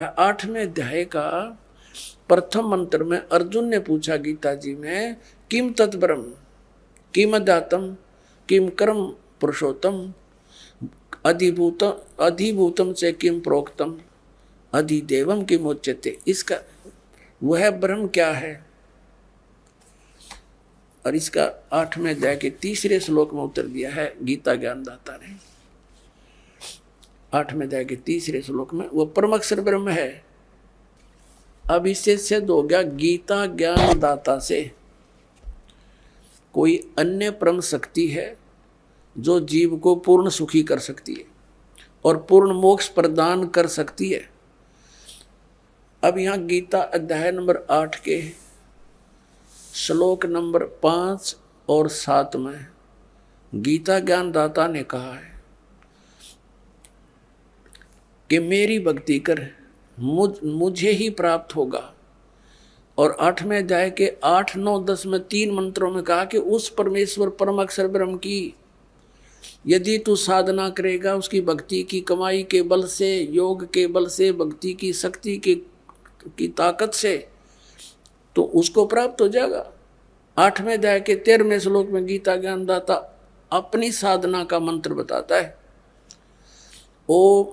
8वें अध्याय का प्रथम मंत्र में अर्जुन ने पूछा गीता जी में, किम तत्ब्रह्म, किम अध्यात्म, किम कर्म पुरुषोत्तम, अधिभूतम से किम प्रोक्तम, अधिदेवम किम उच्यते। इसका वह ब्रह्म क्या है? और इसका 8वें अध्याय के 3रे श्लोक में उत्तर दिया है गीता ज्ञानदाता ने। 8वें अध्याय के 3रे श्लोक में वो परमअक्षर ब्रह्म है। अब इससे सिद्ध हो गया गीता ज्ञानदाता से कोई अन्य परम शक्ति है जो जीव को पूर्ण सुखी कर सकती है और पूर्ण मोक्ष प्रदान कर सकती है। अब यहाँ गीता अध्याय नंबर 8 के श्लोक नंबर 5 और 7 में गीता ज्ञानदाता ने कहा है कि मेरी भक्ति कर मुझे ही प्राप्त होगा। और 8वें अध्याय के 8, 9, 10 में 3 मंत्रों में कहा कि उस परमेश्वर परम अक्षर ब्रह्म की यदि तू साधना करेगा, उसकी भक्ति की कमाई के बल से, योग के बल से, भक्ति की शक्ति की ताकत से, तो उसको प्राप्त हो जाएगा। 8वें अध्याय के 13वें श्लोक में गीता ज्ञानदाता अपनी साधना का मंत्र बताता है। ओ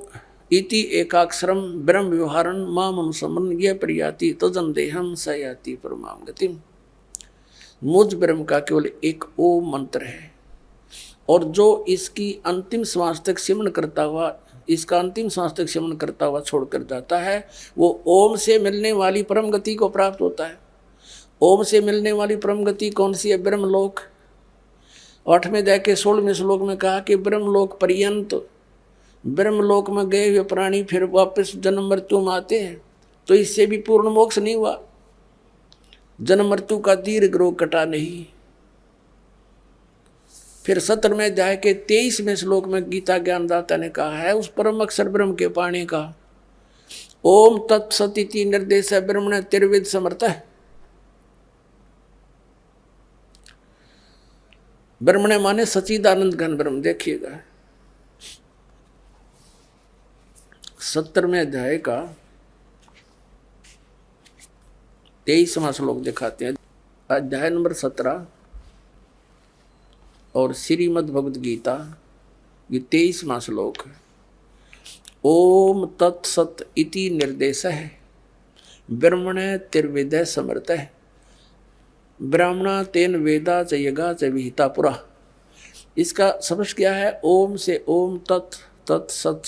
इति एकाक्षरम ब्रह्म व्यवहारन माम अनुसमन ये प्रयाति तजन देहम सयाति परमाम गतिम। मुझ ब्रह्म का केवल एक ओम मंत्र है और जो इसकी अंतिम श्वास तक सिमरण करता हुआ, इसका अंतिम श्वास तक सिमरण करता हुआ छोड़कर जाता है, वो ओम से मिलने वाली परम गति को प्राप्त होता है। ओम से मिलने वाली परम गति कौन सी है? ब्रह्मलोक। 8वें अध्याय के 16वें श्लोक में कहा कि ब्रह्मलोक पर्यंत, ब्रह्मलोक में गए हुए प्राणी फिर वापस जन्म मृत्यु में आते हैं, तो इससे भी पूर्ण मोक्ष नहीं हुआ। जन्म मृत्यु का दीर्घ रोग कटा नहीं। फिर 17वें अध्याय के 23वें श्लोक में गीता ज्ञानदाता ने कहा है उस परम अक्षर ब्रह्म के पाणी का, ओम तत्सदिति निर्देश ब्रह्मण त्रिविद समर्थ है। ब्रह्मण माने सच्चिदानंद घन ब्रह्म। देखिएगा 17वें अध्याय का 23वां श्लोक दिखाते हैं। अध्याय नंबर 17 और श्रीमद् भगवद गीता ये 23वां श्लोक है। ओम तत्सत इति निर्देश है ब्रह्मण त्रिविद समर्थ है ब्राह्मणा तेन वेदा च यगा च विहिता पुरा। इसका समझ क्या है? ओम से ओम तत्, तत्सत